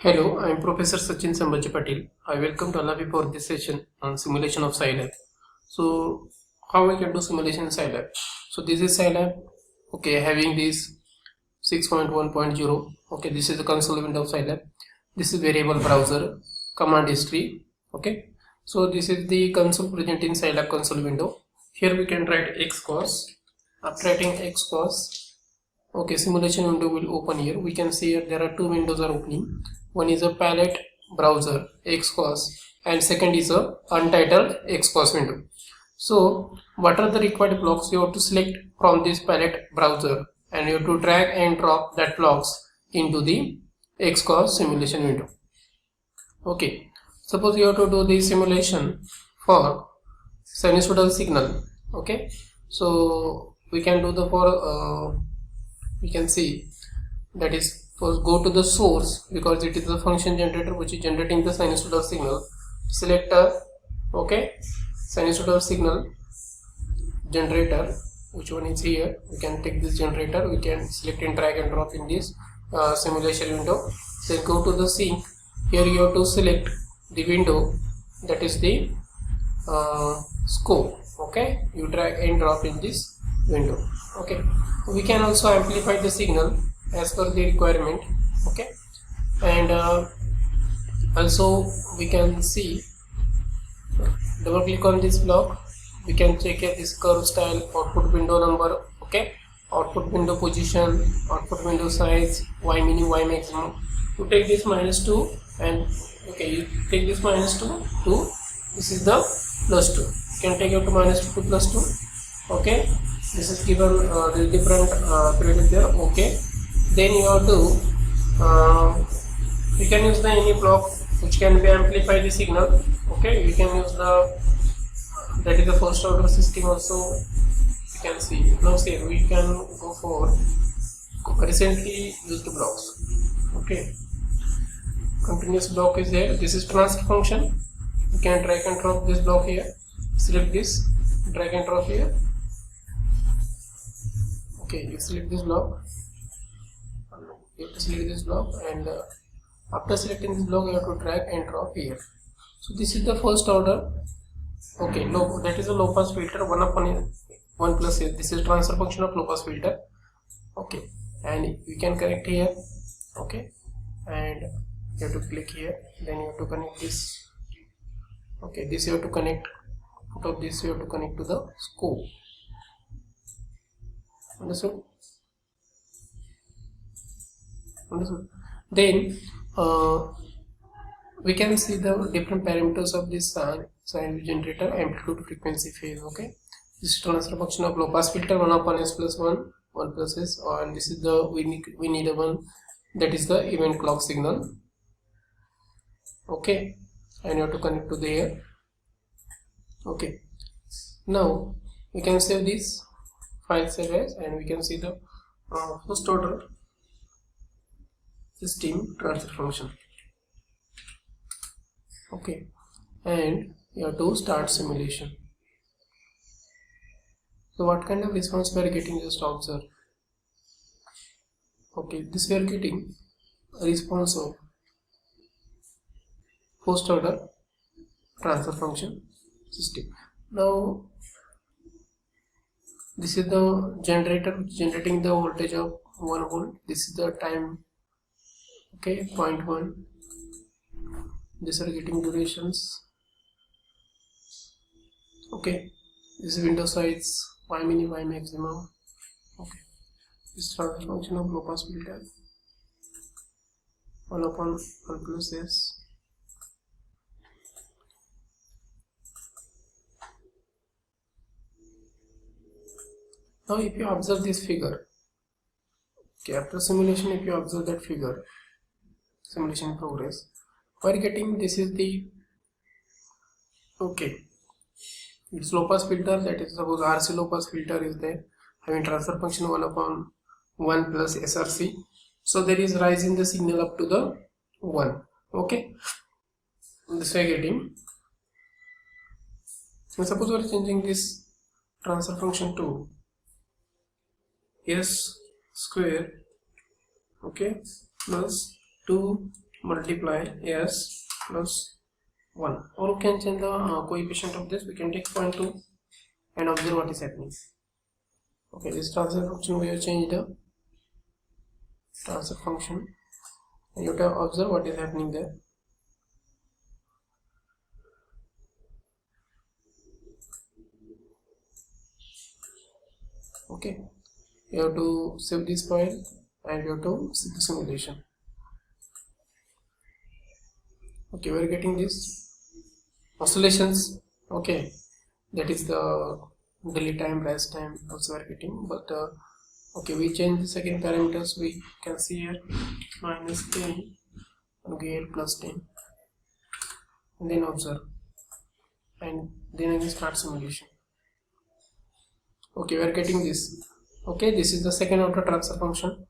Hello, I am Professor Sachin Sambhaji Patil. I welcome to all of you for this session on simulation of Scilab. So, how we can do simulation in Scilab? So, this is Scilab. Okay, having this 6.1.0. Okay, this is the console window of Scilab. This is variable browser, command history. Okay, so this is the console present in Scilab console window. Here we can write xcos. After writing xcos, okay, simulation window will open here. We can see here there are two windows are opening. One is a palette browser xcos and second is a untitled xcos window. So what are the required blocks? You have to select from this palette browser and you have to drag and drop that blocks into the xcos simulation window. Okay, suppose you have to do the simulation for sinusoidal signal. Okay, so we can do the for we can see that is first go to the source because it is the function generator which is generating the sinusoidal signal. Select a sinusoidal signal generator, which one is here. We can take this generator, we can select and drag and drop in this simulation window. Then go to the sync. Here you have to select the window that is the scope. Okay, you drag and drop in this window. Okay, we can also amplify the signal as per the requirement. Okay, and also we can see, double click on this block, we can check this curve style, output window number. Okay, output window position, output window size, y minimum, y maximum. You take this -2 and okay, you take this -2 to this is the +2. You can take it to -2 to +2. Okay, this is given the different period there. Okay, then you have to you can use the any block which can be amplify the signal. Okay, we can use the that is the first order system also. You can see now here we can go for recently used blocks. Okay, continuous block is there. This is transfer function. You can drag and drop this block here, select this, drag and drop here. Okay, you select this block, you have to select this block, and after selecting this block you have to drag and drop here. So this is the first order. Okay, that is a low pass filter 1 plus a. This is transfer function of low pass filter. Okay, and you can connect here. Okay, and you have to click here, then you have to connect this. Okay, this you have to connect, out of this you have to connect to the scope. Understood? Then we can see the different parameters of this sine generator: amplitude, frequency, phase. Okay, this is transfer function of low pass filter 1 upon s plus 1 plus s, and this is the we need a one, that is the event clock signal. Okay, and you have to connect to there. Okay, now we can save this file, save as, and we can see the first order system transfer function. Okay, and you have to start simulation. So what kind of response we are getting, just observe. Okay, this we are getting a response of first order transfer function system. Now this is the generator generating the voltage of 1 volt. This is the time. Okay, 0.1. These are getting durations. Okay, this is window size, y minimum, y maximum. Okay, this is transfer function of low pass filter 1 upon 1 plus s. Now if you observe this figure, okay, after simulation, if you observe that figure, simulation progress, we are getting, this is the, okay, it's low pass filter, that is suppose RC low pass filter is there, having transfer function 1 upon 1 plus SRC. So there is rise in the signal up to the 1. Okay, this way getting, and suppose we are changing this transfer function to s square, okay, plus 2 multiply s plus 1, or we can change the coefficient of this. We can take 0.2 and observe what is happening. Okay, this transfer function we have changed the transfer function, and you have to observe what is happening there. Okay, you have to save this file and you have to see the simulation. Okay, we are getting this oscillations. Okay, that is the delay time, rise time also we are getting, but okay, we change the second parameters. We can see here minus 10 and get plus 10, and then observe, and then again start simulation. Okay, we are getting this. Okay, this is the second order transfer function,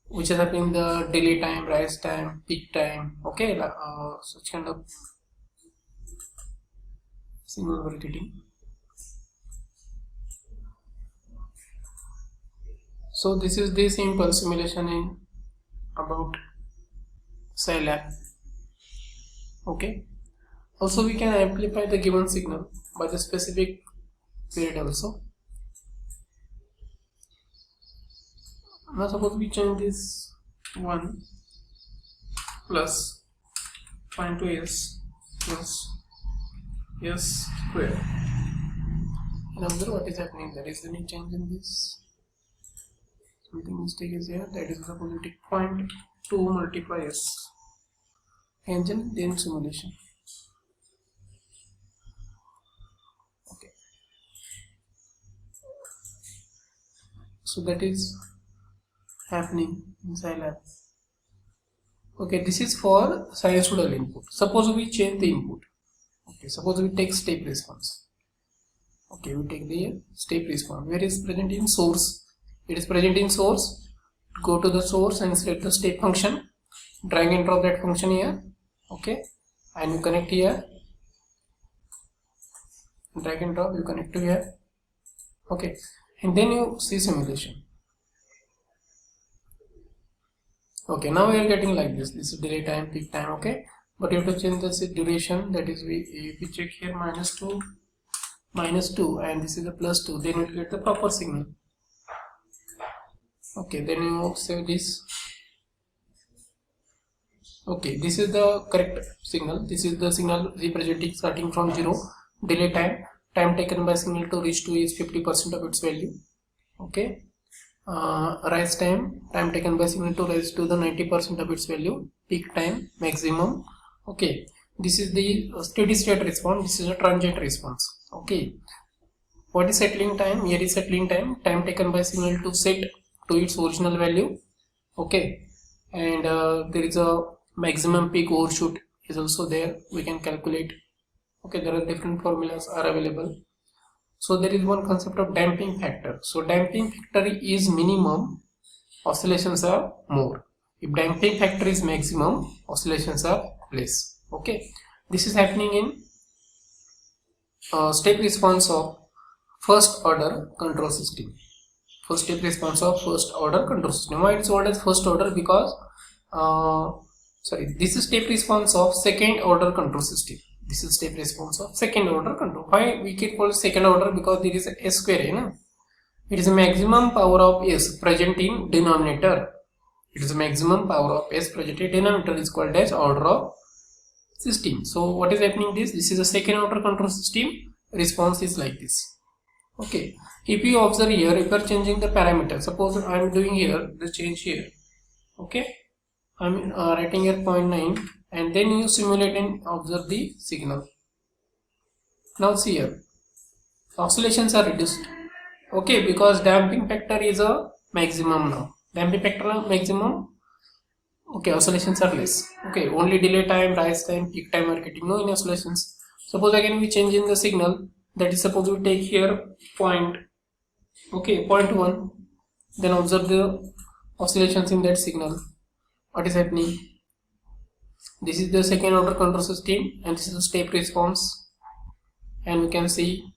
which is happening the delay time, rise time, peak time. Okay, such kind of signal we are getting. So this is the simple simulation in about Scilab. Okay, also we can amplify the given signal by the specific period also. Now suppose we change this 1 plus 0.2s plus s square, and observe what is happening. There is any change in this. Something mistake is here. That is suppose we take 0.2 multiply s, and then simulation. Okay, so that is happening in Scilab. Okay, this is for sinusoidal input. Suppose we change the input. Okay, suppose we take step response. Okay, we take the step response. Where is present in source? It is present in source. Go to the source and select the step function. Drag and drop that function here. Okay, and you connect here. Drag and drop. You connect to here. Okay, and then you see simulation. Okay, now we are getting like this. This is delay time, peak time. Okay, but you have to change the duration. That is, we check here minus 2, and this is the plus 2. Then you will get the proper signal. Okay, then you save this. Okay, this is the correct signal. This is the signal representing starting from 0. Delay time, time taken by signal to reach to is 50% of its value. Okay. Rise time, time taken by signal to rise to the 90% of its value. Peak time, maximum. Okay, this is the steady state response. This is a transient response. Okay, what is settling time? Here is settling time, time taken by signal to set to its original value. Okay, and there is a maximum peak overshoot is also there. We can calculate. Okay, there are different formulas are available. So there is one concept of damping factor. So damping factor is minimum, oscillations are more. If damping factor is maximum, oscillations are less. Okay, this is happening in step response of first order control system. First step response of first order control system. Why it is called as first order? Because this is step response of second order control system. This is step response of second order control. Why we can call it second order? Because there is a s square, you know. It is a maximum power of s present in denominator. It is a maximum power of s present in denominator is called as order of system. So what is happening? This is a second order control system. Response is like this. Okay. If you observe here, if you are changing the parameter, suppose I am doing here the change here. Okay. I am writing here 0.9. And then you simulate and observe the signal. Now see here, oscillations are reduced. Okay, because damping factor is a maximum now. Damping factor maximum. Okay, oscillations are less. Okay, only delay time, rise time, peak time are getting no any oscillations. Suppose again we change in the signal. That is, suppose we take here point. Okay, 0.1. Then observe the oscillations in that signal. What is happening? This is the second order control system, and this is the step response, and we can see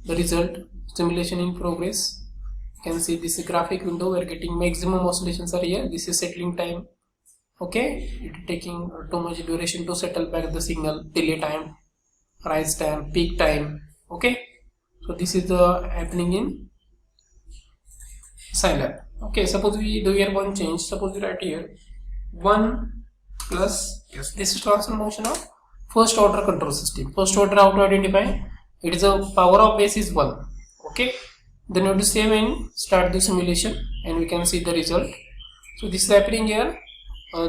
the result. Simulation in progress. You can see this graphic window. We are getting maximum oscillations are here. This is settling time, Okay, it taking too much duration to settle back the signal, delay time, rise time, peak time. Okay, so this is the happening in Scilab. Okay, suppose we do here one change. Suppose we write here 1 plus, yes, this is transfer function of first order control system. First order, how to identify? It is a power of base is 1. Okay, then we have to save and start the simulation, and we can see the result. So this is happening here.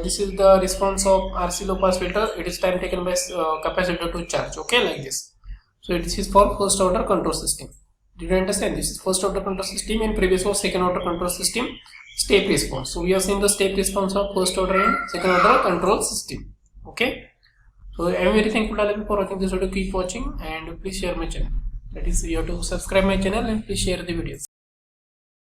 This is the response of RC low pass filter. It is time taken by capacitor to charge. Okay, like this. So this is for first order control system. Did you understand? This is first order control system, and previous was second order control system step response. So we have seen the step response of first order and second order control system. Okay. So I am very thankful for watching this video. Keep watching and please share my channel. That is, you have to subscribe my channel and please share the videos.